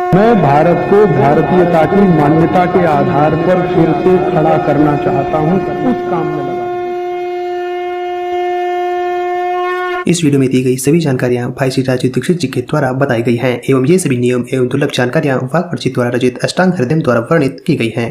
मैं भारत को भारतीयता की मान्यता के आधार पर फिर से खड़ा करना चाहता हूं, उस काम में लगा। इस वीडियो में दी गई सभी जानकारियां भाई श्री राजीव दीक्षित जी के द्वारा बताई गई हैं एवं ये सभी नियम एवं दुर्लभ जानकारियां वाग्वट जी द्वारा रचित अष्टांग हृदय द्वारा वर्णित की गई हैं।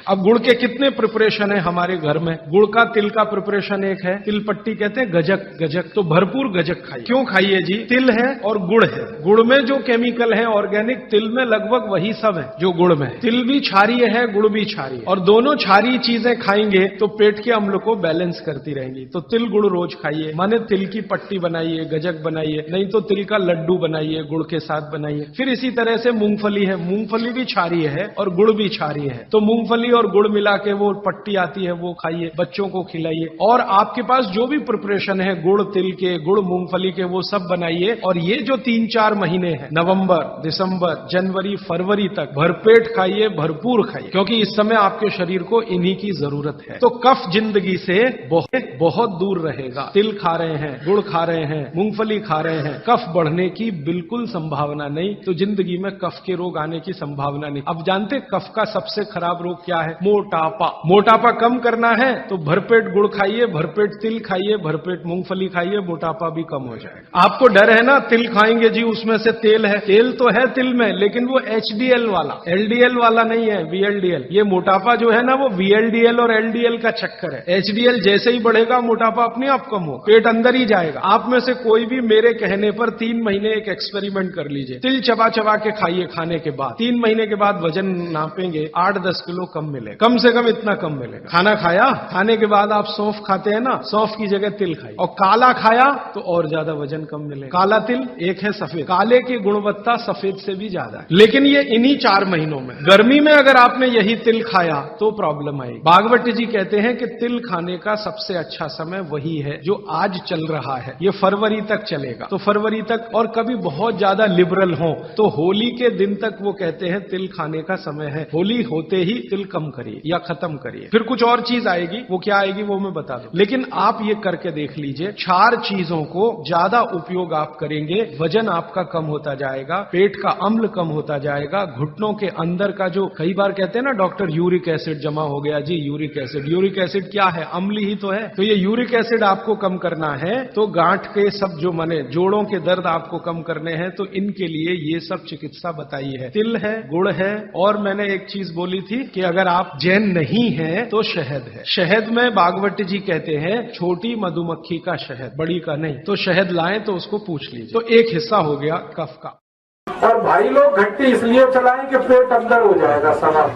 अब गुड़ के कितने प्रिपरेशन है हमारे घर में? गुड़ का तिल का प्रिपरेशन एक है, तिल पट्टी कहते हैं, गजक गजक, तो भरपूर गजक खाइए। क्यों खाइए जी? तिल है और गुड़ है। गुड़ में जो केमिकल है ऑर्गेनिक, तिल में लगभग वही सब है जो गुड़ में है। तिल भी क्षारीय है, गुड़ भी क्षारीय है, और दोनों क्षारीय चीजें खाएंगे तो पेट के अम्ल को बैलेंस करती रहेंगी। तो तिल गुड़ रोज खाइए, माने तिल की पट्टी बनाइए, गजक बनाइए, नहीं तो तिल का लड्डू बनाइए, गुड़ के साथ बनाइए। फिर इसी तरह से मूंगफली है, मूंगफली भी क्षारीय है और गुड़ भी क्षारीय है, तो मूंगफली और गुड़ मिला के वो पट्टी आती है, वो खाइए, बच्चों को खिलाइए। और आपके पास जो भी प्रिपरेशन है गुड़ तिल के, गुड़ मूंगफली के, वो सब बनाइए। और ये जो 3-4 महीने हैं, नवंबर, दिसंबर, जनवरी, फरवरी तक भरपेट खाइए, भरपूर खाइए, क्योंकि इस समय आपके शरीर को इन्हीं की जरूरत है। तो कफ जिंदगी से बहुत बहुत दूर रहेगा। तिल खा रहे हैं, गुड़ खा रहे हैं, मूंगफली खा रहे हैं, कफ बढ़ने की बिल्कुल संभावना नहीं, तो जिंदगी में कफ के रोग आने की संभावना नहीं। अब जानते कफ का सबसे खराब रोग क्या है? मोटापा। मोटापा कम करना है तो भरपेट गुड़ खाइए, भरपेट तिल खाइए, भरपेट मूंगफली खाइए, मोटापा भी कम हो जाएगा। आपको डर है ना, तिल खाएंगे जी उसमें से तेल है। तेल तो है तिल में, लेकिन वो HDL वाला, LDL वाला नहीं है, VLDL। ये मोटापा जो है ना, वो VLDL और LDL का चक्कर है। HDL जैसे ही बढ़ेगा मोटापा अपने आप कम हो, पेट अंदर ही जाएगा। आप में से कोई भी मेरे कहने पर 3 महीने एक एक्सपेरिमेंट कर लीजिए। तिल चबा चबा के खाइए, खाने के बाद 3 महीने के बाद वजन नापेंगे, 8-10 किलो कम मिलेगा, कम से कम इतना कम मिलेगा। खाना खाया, खाने के बाद आप सौंफ खाते हैं ना, सौंफ की जगह तिल खाइए, और काला खाया तो और ज्यादा वजन कम मिलेगा। काला तिल एक है सफेद, काले की गुणवत्ता सफेद से भी ज्यादा है। लेकिन ये इन्हीं 4 महीनों में, गर्मी में अगर आपने यही तिल खाया तो प्रॉब्लम आएगी। भागवत जी कहते हैं कि तिल खाने का सबसे अच्छा समय वही है जो आज चल रहा है, ये फरवरी तक चलेगा। तो फरवरी तक, और कभी बहुत ज्यादा लिबरल हो तो होली के दिन तक वो कहते हैं तिल खाने का समय है। होली होते ही तिल कम करिए या खत्म करिए। फिर कुछ और चीज आएगी, वो क्या आएगी वो मैं बता दूं, लेकिन आप ये करके देख लीजिए। 4 चीजों को ज्यादा उपयोग आप करेंगे, वजन आपका कम होता जाएगा, पेट का अम्ल कम होता जाएगा, घुटनों के अंदर का जो कई बार कहते हैं ना डॉक्टर, यूरिक एसिड जमा हो गया जी, यूरिक एसिड। यूरिक एसिड क्या है? अम्ल ही तो है। तो ये यूरिक एसिड आपको कम करना है, तो गांठ के सब जो माने जोड़ों के दर्द आपको कम करने हैं, तो इनके लिए ये सब चिकित्सा बताई है। तिल है, गुड़ है, और मैंने एक चीज बोली थी कि अगर आप जैन नहीं है तो शहद है। शहद में भागवत जी कहते हैं छोटी मधुमक्खी का शहद, बड़ी का नहीं। तो शहद लाएं तो उसको पूछ लीजिए। तो एक हिस्सा हो गया कफ का। और भाई लोग घंटी इसलिए चलाएं कि पेट अंदर हो जाएगा सवाल।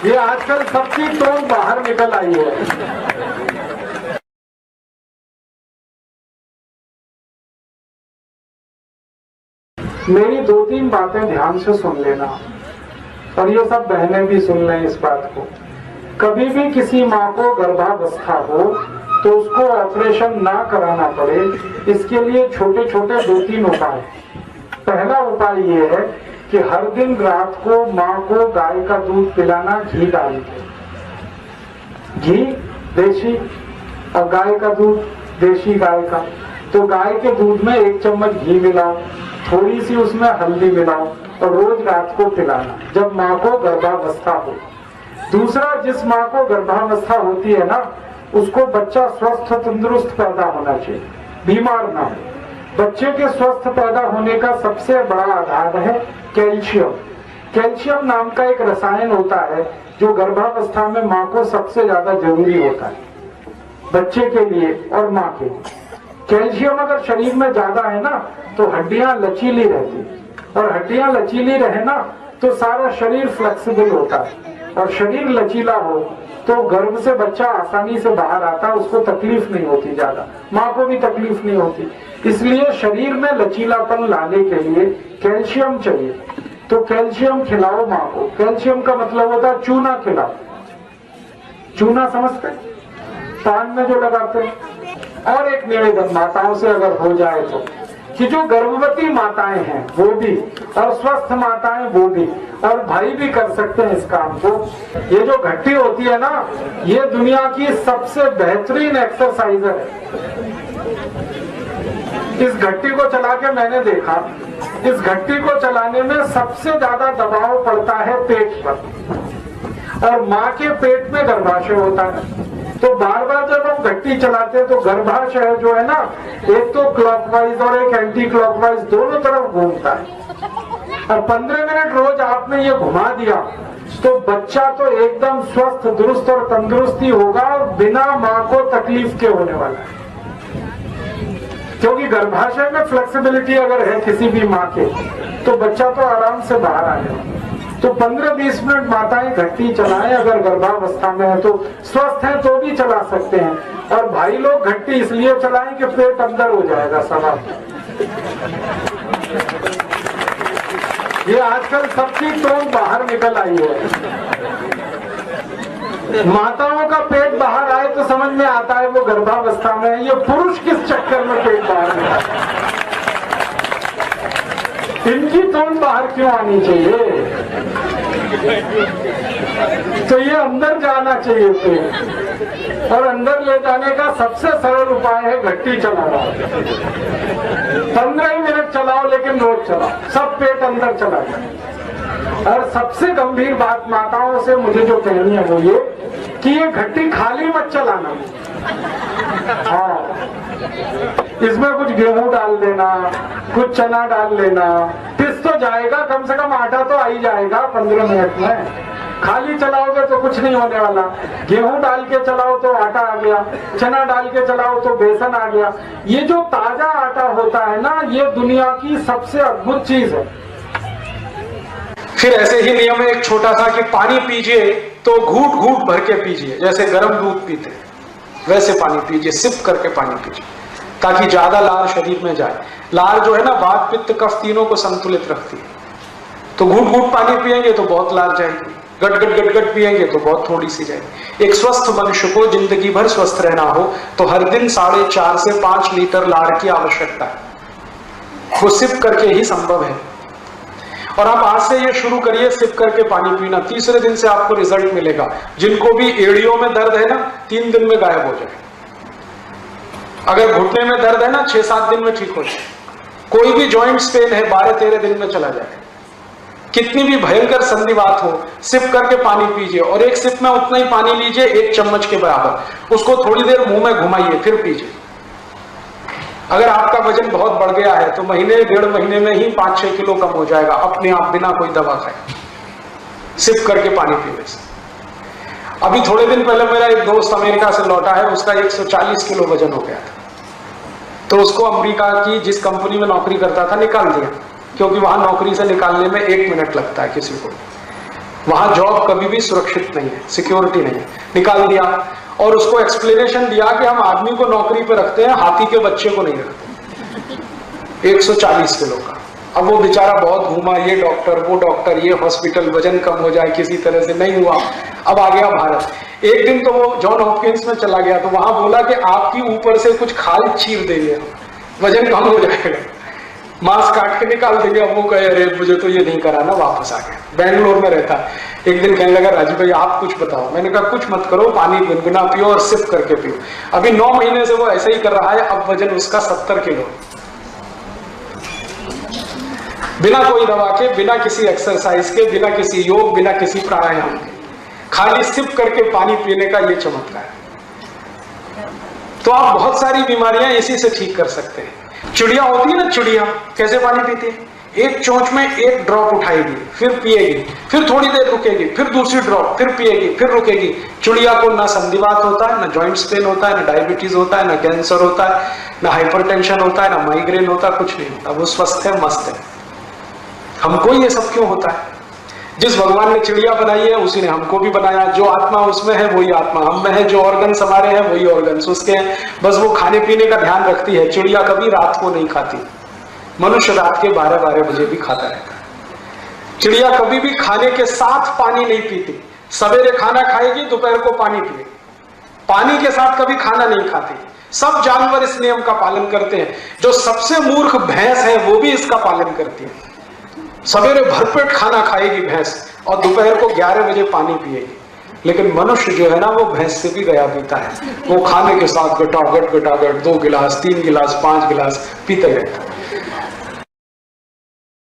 ये आजकल सबकी टोन बाहर निकल आई है। मेरी 2-3 बातें ध्यान से सुन लेना, और ये सब बहनें भी सुन लें इस बात को। कभी भी किसी माँ को गर्भावस्था हो तो उसको ऑपरेशन ना कराना पड़े, इसके लिए छोटे छोटे 2-3 उपाय। पहला उपाय ये है कि हर दिन रात को माँ को गाय का दूध पिलाना, घी डाल के, घी देसी और गाय का दूध देसी गाय का। तो गाय के दूध में 1 चम्मच घी मिलाओ, थोड़ी सी उसमें हल्दी मिलाओ, और रोज रात को पिलाना जब माँ को गर्भावस्था हो। दूसरा, जिस माँ को गर्भावस्था होती है ना, उसको बच्चा स्वस्थ तंदुरुस्त पैदा होना चाहिए, बीमार ना हो। बच्चे के स्वस्थ पैदा होने का सबसे बड़ा आधार है कैल्शियम। कैल्शियम नाम का एक रसायन होता है जो गर्भावस्था में माँ को सबसे ज्यादा जरूरी होता है, बच्चे के लिए और माँ के लिए। कैल्शियम अगर शरीर में ज्यादा है ना तो हड्डियां लचीली रहती, और हड्डियां लचीली रहे ना तो सारा शरीर फ्लेक्सिबल होता है, और शरीर लचीला हो तो गर्भ से बच्चा आसानी से बाहर आता है, उसको तकलीफ नहीं होती ज्यादा, माँ को भी तकलीफ नहीं होती। इसलिए शरीर में लचीलापन लाने के लिए कैल्शियम चाहिए। तो कैल्शियम खिलाओ माँ को। कैल्शियम का मतलब होता है चूना खिलाओ। चूना समझते हैं, पान में जो लगाते हैं। और एक निवेदन माताओं से अगर हो जाए तो, कि जो गर्भवती माताएं हैं वो भी, और स्वस्थ माताएं वो भी, और भाई भी कर सकते हैं इस काम को। ये जो घट्टी होती है ना, ये दुनिया की सबसे बेहतरीन एक्सरसाइज है। इस घट्टी को चला के मैंने देखा, इस घट्टी को चलाने में सबसे ज्यादा दबाव पड़ता है पेट पर, और माँ के पेट में गर्भाशय होता है। तो बार बार जब हम घट्टी चलाते हैं तो गर्भाशय जो है ना, एक तो क्लॉकवाइज और एक एंटी क्लॉकवाइज दोनों तरफ घूमता है। और 15 मिनट रोज आपने ये घुमा दिया तो बच्चा तो एकदम स्वस्थ, दुरुस्त और तंदुरुस्ती होगा और बिना माँ को तकलीफ के होने वाला है। क्योंकि गर्भाशय में फ्लेक्सिबिलिटी अगर है किसी भी माँ के, तो बच्चा तो आराम से बाहर आ जाएगा। तो 15-20 मिनट माताएं घट्टी चलाएं, अगर गर्भावस्था में है तो, स्वस्थ है तो भी चला सकते हैं। और भाई लोग घट्टी इसलिए चलाएं कि पेट अंदर हो जाएगा सवाल। ये आजकल सबकी टोन बाहर निकल आई है। माताओं का पेट बाहर आए तो समझ में आता है वो गर्भावस्था में है। ये पुरुष किस चक्कर में पेट बाहर निकला, इनकी टोन बाहर क्यों आनी चाहिए? तो ये अंदर जाना चाहिए पेट, और अंदर ले जाने का सबसे सरल उपाय है घट्टी चलाना। 15 मिनट चलाओ, लेकिन रोज चलाओ, सब पेट अंदर चला जाए। और सबसे गंभीर बात माताओं से मुझे जो कहनी है वो ये कि ये घट्टी खाली मत चलाना। हाँ, इसमें कुछ गेहूं डाल देना, कुछ चना डाल लेना, पिस तो जाएगा, कम से कम आटा तो आ ही जाएगा 15 मिनट में। खाली चलाओगे तो कुछ नहीं होने वाला। गेहूं डाल के चलाओ तो आटा आ गया, चना डाल के चलाओ तो बेसन आ गया। ये जो ताजा आटा होता है ना, ये दुनिया की सबसे अद्भुत चीज है। फिर ऐसे ही नियम है एक छोटा सा कि पानी पीजिए तो घूट घूट भर के पीजिए, जैसे गर्म दूध पीते वैसे पानी पीजिए, सिप करके पानी पीजिए, ताकि ज्यादा लार शरीर में जाए। लार जो है ना, वात पित्त कफ तीनों को संतुलित रखती है। तो घूट घूट पानी पिएंगे तो बहुत लार जाएगी, गट गट गट गट पिएंगे तो बहुत थोड़ी सी जाएगी। एक स्वस्थ मनुष्य को जिंदगी भर स्वस्थ रहना हो तो हर दिन 4.5 से 5 लीटर लार की आवश्यकता है। वो सिप करके ही संभव है। और आप आज से ये शुरू करिए सिप करके पानी पीना, तीसरे दिन से आपको रिजल्ट मिलेगा। जिनको भी एड़ियों में दर्द है ना, 3 दिन में गायब हो जाए। अगर घुटने में दर्द है ना, 6-7 दिन में ठीक हो जाए। कोई भी जॉइंट पेन है, 12-13 दिन में चला जाए। कितनी भी भयंकर संधिवात हो, सिप करके पानी पीजिए, और एक सिप में उतना ही पानी लीजिए, 1 चम्मच के बराबर। उसको थोड़ी देर मुंह में घुमाइए, फिर पीजिए। अगर आपका वजन बहुत बढ़ गया है तो महीने 1.5 महीने में ही 5-6 किलो कम हो जाएगा अपने आप, बिना कोई दवा खाए, सिप करके पानी पीने से। अभी थोड़े दिन पहले मेरा एक दोस्त अमेरिका से लौटा है, उसका 140 किलो वजन हो गया था। तो उसको अमेरिका की जिस कंपनी में नौकरी करता था निकाल दिया, क्योंकि वहां नौकरी से निकालने में 1 मिनट लगता है किसी को। वहां जॉब कभी भी सुरक्षित नहीं है, सिक्योरिटी नहीं है। निकाल दिया और उसको एक्सप्लेनेशन दिया कि हम आदमी को नौकरी पे रखते हैं, हाथी के बच्चे को नहीं रखते। 140 किलो का। अब वो बेचारा बहुत घूमा, ये डॉक्टर वो डॉक्टर, ये हॉस्पिटल, वजन कम हो जाए, किसी तरह से नहीं हुआ। अब आ गया भारत। एक दिन तो वो जॉन हॉपकिंस में चला गया, तो वहां बोला कि आपकी ऊपर से कुछ खाल चीर देंगे, वजन कम हो जाएगा, मांस काट के निकाल देंगे। अब वो कहे अरे मुझे तो ये नहीं कराना, वापस आ गया। बेंगलोर में रहता। एक दिन कहने लगा राजू भाई आप कुछ बताओ। मैंने कहा कुछ मत करो, पानी गुनगुना पियो और सिप करके पियो। अभी 9 महीने से वो ऐसा ही कर रहा है। अब वजन उसका 70 किलो, बिना कोई दवा के, बिना किसी एक्सरसाइज के, बिना किसी योग, बिना किसी प्राणायाम के, खाली सिप करके पानी पीने का ये चमत्कार है। तो आप बहुत सारी बीमारियां इसी से ठीक कर सकते हैं। चिड़िया होती है ना, चिड़िया कैसे पानी पीती है? एक चोंच में 1 ड्रॉप उठाएगी, फिर पिएगी, फिर थोड़ी देर रुकेगी, फिर दूसरी ड्रॉप, फिर पिएगी, फिर रुकेगी। चिड़िया को ना संधिवात होता है, ना जॉइंट्स पेन होता है, ना डायबिटीज होता है, ना कैंसर होता है, ना हाइपरटेंशन होता है, ना माइग्रेन होता है, कुछ नहीं होता। वो स्वस्थ है, मस्त है। हमको ये सब क्यों होता है? जिस भगवान ने चिड़िया बनाई है उसी ने हमको भी बनाया। जो आत्मा उसमें है वही आत्मा हम में है, जो ऑर्गन्स हमारे हैं वही ऑर्गन्स उसके हैं। बस वो खाने पीने का ध्यान रखती है। चिड़िया कभी रात को नहीं खाती, मनुष्य रात के 12-12 बजे भी खाता रहता है। चिड़िया कभी भी खाने के साथ पानी नहीं पीती। सवेरे खाना खाएगी, दोपहर को पानी पिएगी। पानी के साथ कभी खाना नहीं खाती। सब जानवर इस नियम का पालन करते हैं। जो सबसे मूर्ख भैंस है वो भी इसका पालन करती है। सवेरे भरपेट खाना खाएगी भैंस और दोपहर को 11 बजे पानी पिएगी। लेकिन मनुष्य जो है ना वो भैंस से भी गया पीता है। वो खाने के साथ गटागट 2 गिलास 3 गिलास 5 गिलास पीते रहता है।